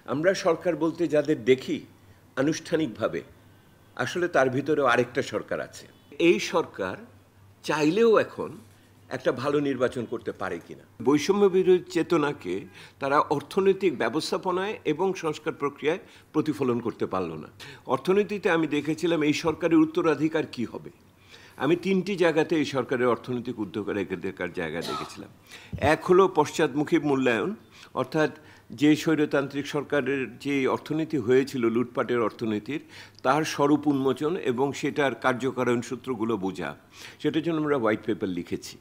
আমরা সরকার বলতে যাদের দেখি আনুষ্ঠানিকভাবে, আসলে তার ভিতরেও আরেকটা সরকার আছে। এই সরকার চাইলেও এখন একটা ভালো নির্বাচন করতে পারে কিনা। বৈষম্য বিরোধী চেতনাকে তারা অর্থনৈতিক ব্যবস্থাপনায় এবং সংস্কার প্রক্রিয়ায় প্রতিফলন করতে পারল না। অর্থনীতিতে আমি দেখেছিলাম এই সরকারের উত্তরাধিকার কি হবে। আমি তিনটি জায়গাতে এই সরকারের অর্থনৈতিক উদ্যোগের জায়গা দেখেছিলাম। এক হলো পশ্চাৎমুখী মূল্যায়ন, অর্থাৎ যে স্বৈরতান্ত্রিক সরকারের যে অর্থনীতি হয়েছিল লুটপাটের অর্থনীতির, তার স্বরূপ উন্মোচন এবং সেটার কার্যকারণ সূত্রগুলো বোঝা। সেটার জন্য আমরা হোয়াইট পেপার লিখেছি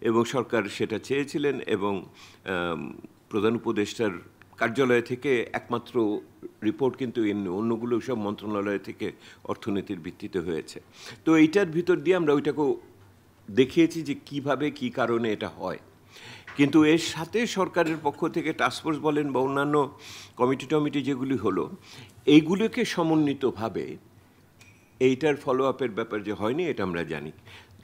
এবং সরকার সেটা চেয়েছিলেন এবং প্রধান উপদেষ্টার কার্যালয় থেকে একমাত্র রিপোর্ট কিন্তু অন্যগুলো সব মন্ত্রণালয় থেকে অর্থনীতির ভিত্তিতে হয়েছে। তো এইটার ভিতর দিয়ে আমরা ওইটাকেও দেখিয়েছি যে কিভাবে কি কারণে এটা হয়। কিন্তু এর সাথে সরকারের পক্ষ থেকে টাস্কফোর্স বলেন বা অন্যান্য কমিটি যেগুলি হলো, এইগুলোকে সমন্বিতভাবে এইটার ফলো আপের ব্যাপার যে হয়নি এটা আমরা জানি।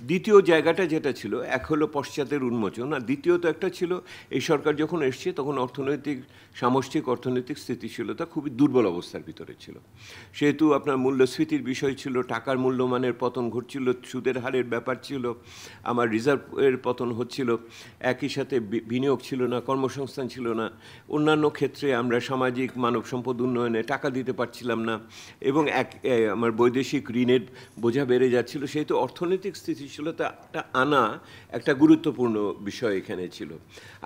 দ্বিতীয় জায়গাটা যেটা ছিল, এক হলো পশ্চাতের উন্মোচন, আর দ্বিতীয়ত একটা ছিল এই সরকার যখন এসছে তখন সামষ্টিক অর্থনৈতিক স্থিতিশীলতা খুবই দুর্বল অবস্থার ভিতরে ছিল। সেহেতু আপনার মূল্যস্ফীতির বিষয় ছিল, টাকার মূল্যমানের পতন ঘটছিল, সুদের হারের ব্যাপার ছিল, আমার রিজার্ভের পতন হচ্ছিল, একই সাথে বিনিয়োগ ছিল না, কর্মসংস্থান ছিল না, অন্যান্য ক্ষেত্রে আমরা সামাজিক মানব সম্পদ উন্নয়নে টাকা দিতে পারছিলাম না, এবং আমার বৈদেশিক ঋণের বোঝা বেড়ে যাচ্ছিল। সেহেতু অর্থনৈতিক স্থিতিশীলতাটা আনা একটা গুরুত্বপূর্ণ বিষয় এখানে ছিল।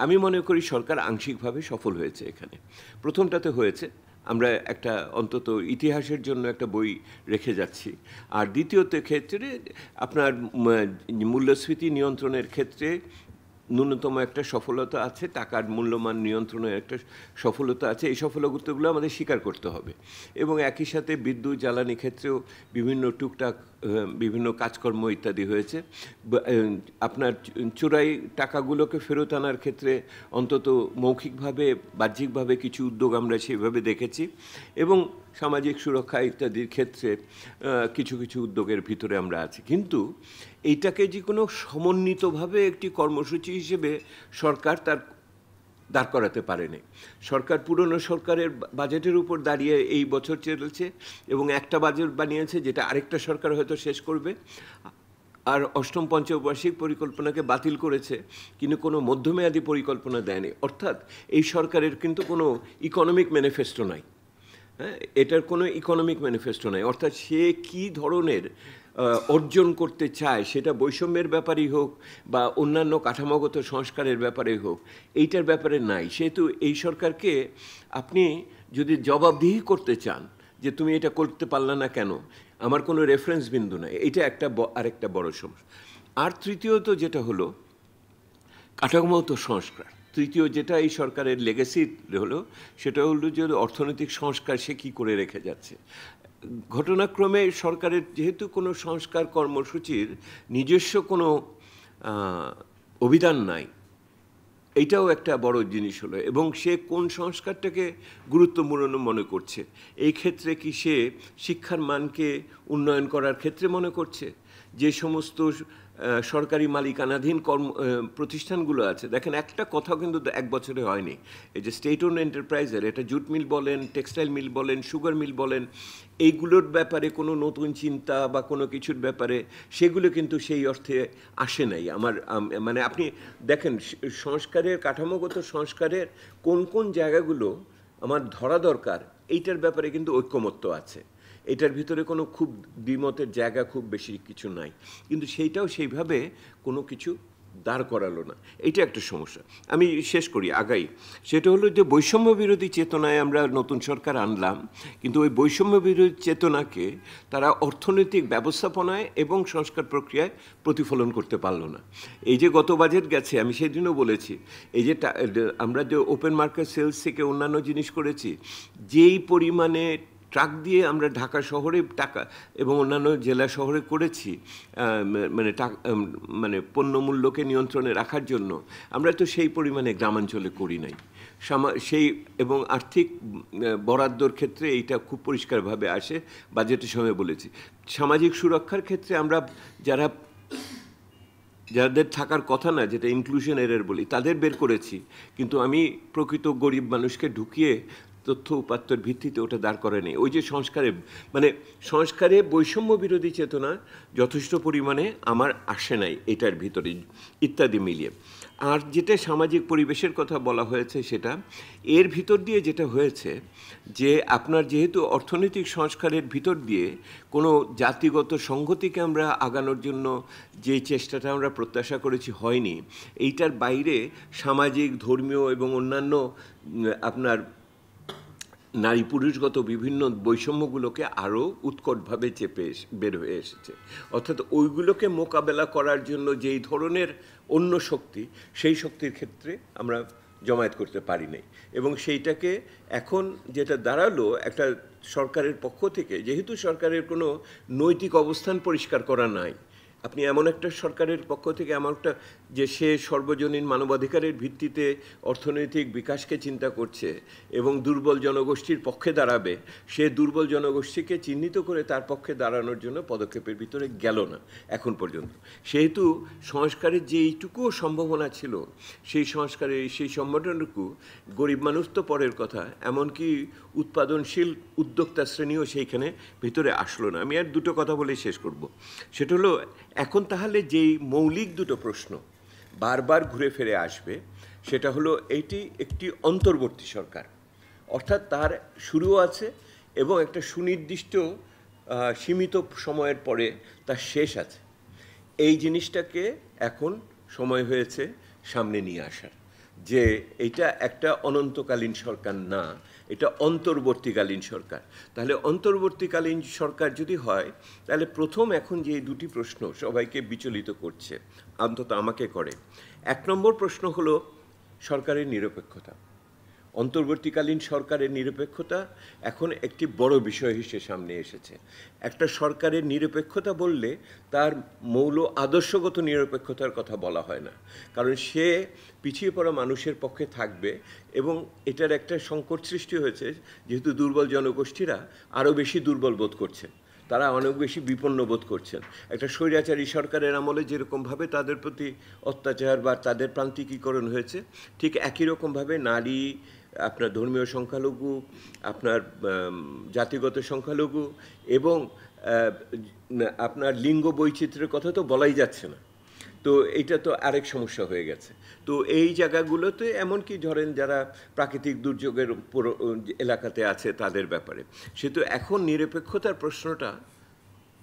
আমি মনে করি সরকার আংশিকভাবে সফল হয়েছে এখানে। প্রথমটাতে হয়েছে, আমরা একটা অন্তত ইতিহাসের জন্য একটা বই রেখে যাচ্ছি। আর দ্বিতীয়ত ক্ষেত্রে আপনার মূল্যস্ফীতি নিয়ন্ত্রণের ক্ষেত্রে ন্যূনতম একটা সফলতা আছে, টাকার মূল্যমান নিয়ন্ত্রণের একটা সফলতা আছে। এই সফলতাগুলো আমাদের স্বীকার করতে হবে। এবং একই সাথে বিদ্যুৎ জ্বালানি ক্ষেত্রেও বিভিন্ন টুকটাক বিভিন্ন কাজকর্ম ইত্যাদি হয়েছে। আপনার চোরাই টাকাগুলোকে ফেরত আনার ক্ষেত্রে অন্তত মৌখিকভাবে বাহ্যিকভাবে কিছু উদ্যোগ আমরা সেভাবে দেখেছি, এবং সামাজিক সুরক্ষা ইত্যাদির ক্ষেত্রে কিছু কিছু উদ্যোগের ভিতরে আমরা আছি। কিন্তু এইটাকে যে কোনো সমন্বিতভাবে একটি কর্মসূচি হিসেবে সরকার তার দাঁড় করাতে পারেনি। সরকার পুরনো সরকারের বাজেটের উপর দাঁড়িয়ে এই বছর চলছে এবং একটা বাজেট বানিয়েছে যেটা আরেকটা সরকার হয়তো শেষ করবে, আর অষ্টম পঞ্চবার্ষিক পরিকল্পনাকে বাতিল করেছে, কিন্তু কোনো মধ্যমেয়াদী পরিকল্পনা দেয়নি। অর্থাৎ এই সরকারের কিন্তু কোনো ইকোনমিক ম্যানিফেস্টো নাই। হ্যাঁ, এটার কোনো ইকোনমিক ম্যানিফেস্টো নাই। অর্থাৎ সে কী ধরনের অর্জন করতে চায়, সেটা বৈষম্যের ব্যাপারেই হোক বা অন্যান্য কাঠামোগত সংস্কারের ব্যাপারে হোক, এইটার ব্যাপারে নাই। সেহেতু এই সরকারকে আপনি যদি জবাবদিহি করতে চান যে তুমি এটা করতে পারলে না কেন, আমার কোনো রেফারেন্স বিন্দু নাই। এটা আরেকটা বড় সমস্যা। আর তৃতীয়ত যেটা হলো কাঠামোগত সংস্কার। তৃতীয় যেটা এই সরকারের লেগেসি হলো, সেটা হলো যে অর্থনৈতিক সংস্কার সে কী করে রেখে যাচ্ছে। ঘটনাক্রমে সরকারের যেহেতু কোনো সংস্কার কর্মসূচির নিজস্ব কোনো অভিধান নাই, এইটাও একটা বড় জিনিস হলো। এবং সে কোন সংস্কারটাকে গুরুত্বপূর্ণ মনে করছে, এই ক্ষেত্রে কি সে শিক্ষার মানকে উন্নয়ন করার ক্ষেত্রে মনে করছে, যে সমস্ত সরকারি মালিকানাধীন প্রতিষ্ঠানগুলো আছে। দেখেন, একটা কথা কিন্তু এক বছরে হয়নি। এই যে স্টেট ওন এন্টারপ্রাইজের, এটা জুট মিল বলেন, টেক্সটাইল মিল বলেন, সুগার মিল বলেন, এইগুলোর ব্যাপারে কোনো নতুন চিন্তা বা কোনো কিছুর ব্যাপারে সেগুলো কিন্তু সেই অর্থে আসে নাই। মানে আপনি দেখেন সংস্কারের, কাঠামোগত সংস্কারের কোন কোন জায়গাগুলো আমার ধরা দরকার, এইটার ব্যাপারে কিন্তু ঐক্যমত্য আছে। এটার ভিতরে কোনো খুব দ্বিমতের জায়গা খুব বেশি কিছু নাই, কিন্তু সেইটাও সেইভাবে কোনো কিছু দাঁড় করালো না। এইটা একটা সমস্যা। আমি শেষ করি, আগাই। সেটা হলো যে বৈষম্য বিরোধী চেতনায় আমরা নতুন সরকার আনলাম, কিন্তু ওই বৈষম্য বিরোধী চেতনাকে তারা অর্থনৈতিক ব্যবস্থাপনায় এবং সংস্কার প্রক্রিয়ায় প্রতিফলন করতে পারলো না। এই যে গত বাজেট গেছে, আমি সেই দিনও বলেছি, এই যে আমরা যে ওপেন মার্কেট সেলস থেকে অন্যান্য জিনিস করেছি, যেই পরিমাণে ট্রাক দিয়ে আমরা ঢাকা শহরে টাকা এবং অন্যান্য জেলা শহরে করেছি, মানে পণ্যমূল্যকে নিয়ন্ত্রণে রাখার জন্য, আমরা তো সেই পরিমাণে গ্রামাঞ্চলে করি নাই। সেই এবং আর্থিক বরাদ্দর ক্ষেত্রে এইটা খুব পরিষ্কারভাবে আসে, বাজেটের সময় বলেছি। সামাজিক সুরক্ষার ক্ষেত্রে আমরা যাদের থাকার কথা না, যেটা ইনক্লুশন এরর বলি, তাদের বের করেছি, কিন্তু আমি প্রকৃত গরিব মানুষকে ঢুকিয়ে তথ্য উপাত্তর ভিত্তিতে ওটা দাঁড় করে নেই। ওই যে সংস্কারে বৈষম্য বিরোধী চেতনা যথেষ্ট পরিমাণে আমার আসে নাই এটার ভিতরে ইত্যাদি মিলিয়ে। আর যেটা সামাজিক পরিবেশের কথা বলা হয়েছে সেটা এর ভিতর দিয়ে যেটা হয়েছে যে আপনার যেহেতু অর্থনৈতিক সংস্কারের ভিতর দিয়ে কোনো জাতিগত সংহতিকে আমরা আগানোর জন্য যে চেষ্টাটা আমরা প্রত্যাশা করেছি হয়নি, এইটার বাইরে সামাজিক, ধর্মীয় এবং অন্যান্য আপনার নারী পুরুষগত বিভিন্ন বৈষম্যগুলোকে আরও উৎকটভাবে চেপে বের হয়ে এসেছে। অর্থাৎ ওইগুলোকে মোকাবেলা করার জন্য যেই ধরনের অন্য শক্তি, সেই শক্তির ক্ষেত্রে আমরা জমায়েত করতে পারি নাই। এবং সেইটাকে এখন যেটা দাঁড়ালো একটা সরকারের পক্ষ থেকে, যেহেতু সরকারের কোনো নৈতিক অবস্থান পরিষ্কার করা নাই, আপনি এমন একটা সরকারের পক্ষ থেকে এমন একটা যে সে সর্বজনীন মানবাধিকারের ভিত্তিতে অর্থনৈতিক বিকাশকে চিন্তা করছে এবং দুর্বল জনগোষ্ঠীর পক্ষে দাঁড়াবে, সে দুর্বল জনগোষ্ঠীকে চিহ্নিত করে তার পক্ষে দাঁড়ানোর জন্য পদক্ষেপের ভিতরে গেল না এখন পর্যন্ত। সেহেতু সংস্কারের যে এইটুকুও সম্ভাবনা ছিল, সেই সংস্কারের সেই সম্ভাবনাটুকু গরিব মানুষ তো পরের কথা, এমনকি উৎপাদনশীল উদ্যোক্তা শ্রেণীও সেইখানে ভিতরে আসলো না। আমি আর দুটো কথা বলে শেষ করব। সেটা হলো, এখন তাহলে যেই মৌলিক দুটো প্রশ্ন বারবার ঘুরে ফিরে আসবে, সেটা হলো এইটি একটি অন্তর্বর্তী সরকার, অর্থাৎ তার শুরুও আছে এবং একটা সুনির্দিষ্ট সীমিত সময়ের পরে তার শেষ আছে। এই জিনিসটাকে এখন সময় হয়েছে সামনে নিয়ে আসার, যে এটা একটা অনন্তকালীন সরকার না, এটা অন্তর্বর্তীকালীন সরকার। তাহলে অন্তর্বর্তীকালীন সরকার যদি হয়, তাহলে প্রথম এখন যে দুটি প্রশ্ন সবাইকে বিচলিত করছে, অন্তত আমাকে করে, এক নম্বর প্রশ্ন হলো সরকারের নিরপেক্ষতা। অন্তর্বর্তীকালীন সরকারের নিরপেক্ষতা এখন একটি বড় বিষয় হিসেবে সামনে এসেছে। একটা সরকারের নিরপেক্ষতা বললে তার মৌল আদর্শগত নিরপেক্ষতার কথা বলা হয় না, কারণ সে পিছিয়ে পড়া মানুষের পক্ষে থাকবে এবং এটার একটা সংকট সৃষ্টি হয়েছে, যেহেতু দুর্বল জনগোষ্ঠীরা আরও বেশি দুর্বল বোধ করছেন, তারা অনেক বেশি বিপন্ন বোধ করছেন। একটা স্বৈরাচারী সরকারের আমলে যেরকমভাবে তাদের প্রতি অত্যাচার বা তাদের প্রান্তিকীকরণ হয়েছে, ঠিক একই রকমভাবে নারী, আপনার ধর্মীয় সংখ্যালঘু, আপনার জাতিগত সংখ্যালঘু এবং আপনার লিঙ্গ বৈচিত্র্যের কথা তো বলাই যাচ্ছে না। তো এইটা তো আরেক সমস্যা হয়ে গেছে। তো এই জায়গাগুলোতে এমনকি ধরেন যারা প্রাকৃতিক দুর্যোগের এলাকাতে আছে তাদের ব্যাপারে, সেহেতু এখন নিরপেক্ষতার প্রশ্নটা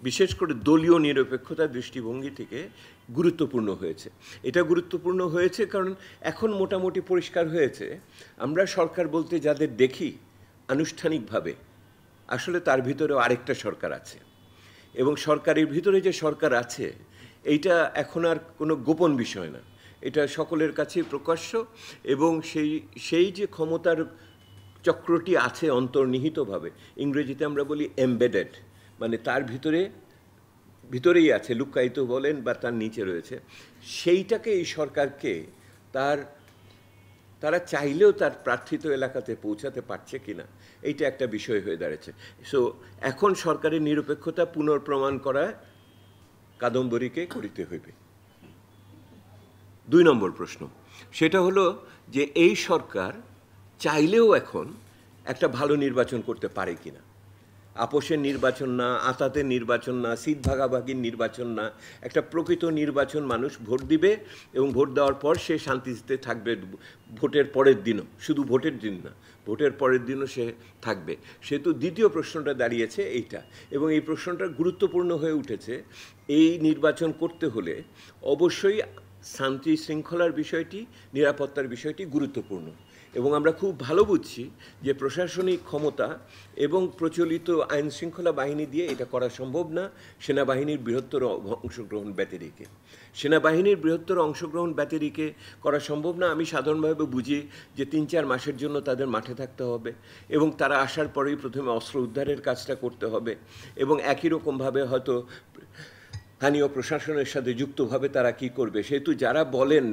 বিশেষ করে দলীয় নিরপেক্ষতার দৃষ্টিভঙ্গি থেকে গুরুত্বপূর্ণ হয়েছে। এটা গুরুত্বপূর্ণ হয়েছে কারণ এখন মোটামুটি পরিষ্কার হয়েছে আমরা সরকার বলতে যাদের দেখি আনুষ্ঠানিকভাবে, আসলে তার ভিতরেও আরেকটা সরকার আছে। এবং সরকারের ভিতরে যে সরকার আছে এইটা এখন আর কোনো গোপন বিষয় না, এটা সকলের কাছেই প্রকাশ্য। এবং সেই যে ক্ষমতার চক্রটি আছে অন্তর্নিহিতভাবে, ইংরেজিতে আমরা বলি এমবেডেড, মানে তার ভিতরেই আছে, লুক্কায়িত বলেন বা তার নিচে রয়েছে, সেইটাকে এই সরকারকে তারা চাইলেও তার প্রার্থিত এলাকাতে পৌঁছাতে পারছে কিনা, এইটা একটা বিষয় হয়ে দাঁড়িয়েছে। সো এখন সরকারের নিরপেক্ষতা পুনর্প্রমাণ করা কাদম্বরীকে করিতে হইবে। 2 নম্বর প্রশ্ন, সেটা হলো যে এই সরকার চাইলেও এখন একটা ভালো নির্বাচন করতে পারে কিনা। আপোষের নির্বাচন না, আঁতাতের নির্বাচন না, সিট ভাগাভাগির নির্বাচন না, একটা প্রকৃত নির্বাচন, মানুষ ভোট দিবে এবং ভোট দেওয়ার পর সে শান্তিতে থাকবে ভোটের পরের দিনও, শুধু ভোটের দিন না, ভোটের পরের দিনও সে থাকবে। সেহেতু দ্বিতীয় প্রশ্নটা দাঁড়িয়েছে এইটা, এবং এই প্রশ্নটা গুরুত্বপূর্ণ হয়ে উঠেছে। এই নির্বাচন করতে হলে অবশ্যই শান্তি শৃঙ্খলার বিষয়টি, নিরাপত্তার বিষয়টি গুরুত্বপূর্ণ। এবং আমরা খুব ভালো বুঝছি যে প্রশাসনিক ক্ষমতা এবং প্রচলিত আইন শৃঙ্খলা বাহিনী দিয়ে এটা করা সম্ভব না সেনাবাহিনীর বৃহত্তর অংশগ্রহণ ব্যতিরেকে। সেনাবাহিনীর বৃহত্তর অংশগ্রহণ ব্যতিরেকে করা সম্ভব না। আমি সাধারণভাবে বুঝি যে 3-4 মাসের জন্য তাদের মাঠে থাকতে হবে এবং তারা আসার পরেই প্রথমে অস্ত্র উদ্ধারের কাজটা করতে হবে এবং একই রকমভাবে হয়তো স্থানীয় প্রশাসনের সাথে যুক্তভাবে তারা কি করবে। সেহেতু যারা বলেন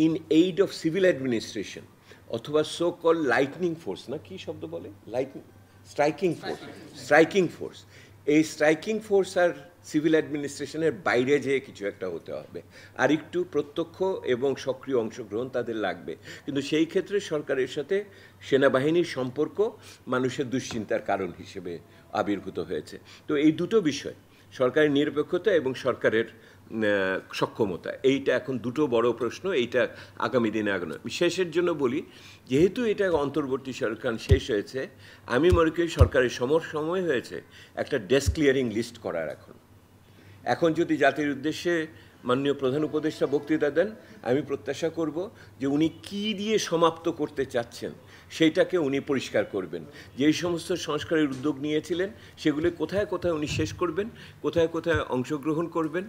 in aid of civil administration অথবা সো কল লাইটনিং ফোর্স, না কি শব্দ বলে, স্ট্রাইকিং ফোর্স, এই স্ট্রাইকিং ফোর্স আর সিভিল অ্যাডমিনিস্ট্রেশনের বাইরে যেয়ে কিছু একটা হতে হবে, আর একটু প্রত্যক্ষ এবং সক্রিয় অংশগ্রহণ তাদের লাগবে। কিন্তু সেই ক্ষেত্রে সরকারের সাথে সেনাবাহিনীর সম্পর্ক মানুষের দুশ্চিন্তার কারণ হিসেবে আবির্ভূত হয়েছে। তো এই দুটো বিষয়, সরকারের নিরপেক্ষতা এবং সরকারের সক্ষমতা, এইটা এখন দুটো বড় প্রশ্ন। এইটা আগামী দিনে আগানো। শেষের জন্য বলি, যেহেতু এটা অন্তর্বর্তী সরকার শেষ হয়েছে, আমি মনে করি সরকারের সময় হয়েছে একটা ডেস্ক ক্লিয়ারিং লিস্ট করার। এখন যদি জাতির উদ্দেশ্যে মাননীয় প্রধান উপদেষ্টা বক্তৃতা দেন, আমি প্রত্যাশা করব যে উনি কী দিয়ে সমাপ্ত করতে চাচ্ছেন সেইটাকে উনি পরিষ্কার করবেন। যেই সমস্ত সংস্কারের উদ্যোগ নিয়েছিলেন সেগুলো কোথায় কোথায় উনি শেষ করবেন, কোথায় কোথায় অংশগ্রহণ করবেন।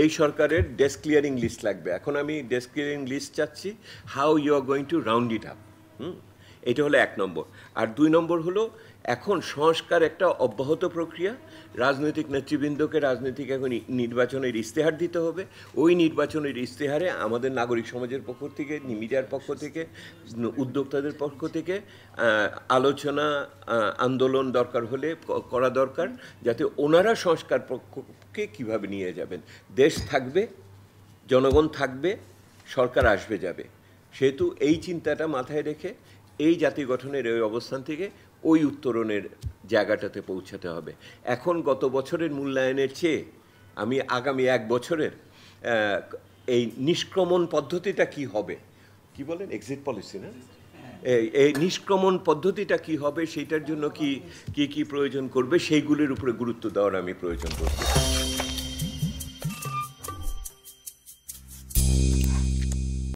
এই সরকারের ডেস্ক ক্লিয়ারিং লিস্ট লাগবে। এখন আমি ডেস্ক ক্লিয়ারিং লিস্ট চাচ্ছি, how you are going to round it up. এটা হলো 1 নম্বর। আর 2 নম্বর হলো, এখন সংস্কার একটা অব্যাহত প্রক্রিয়া। রাজনৈতিক নেতৃবৃন্দকে রাজনৈতিক এখন নির্বাচনের ইশতেহার দিতে হবে। ওই নির্বাচনের ইশতেহারে আমাদের নাগরিক সমাজের পক্ষ থেকে, মিডিয়ার পক্ষ থেকে, উদ্যোক্তাদের পক্ষ থেকে আলোচনা, আন্দোলন দরকার হলে করা দরকার, যাতে ওনারা সংস্কার পক্ষকে কীভাবে নিয়ে যাবেন। দেশ থাকবে, জনগণ থাকবে, সরকার আসবে যাবে। সেহেতু এই চিন্তাটা মাথায় রেখে এই জাতি গঠনের এই অবস্থান থেকে ওই উত্তরণের জায়গাটাতে পৌঁছাতে হবে। এখন গত বছরের মূল্যায়নের চেয়ে আমি আগামী 1 বছরের এই নিষ্ক্রমণ পদ্ধতিটা কি হবে, কি বলেন, এক্সিট পলিসি না, এই নিষ্ক্রমণ পদ্ধতিটা কি হবে, সেইটার জন্য কি প্রয়োজন করবে, সেইগুলির উপরে গুরুত্ব দেওয়ার আমি প্রয়োজন করব।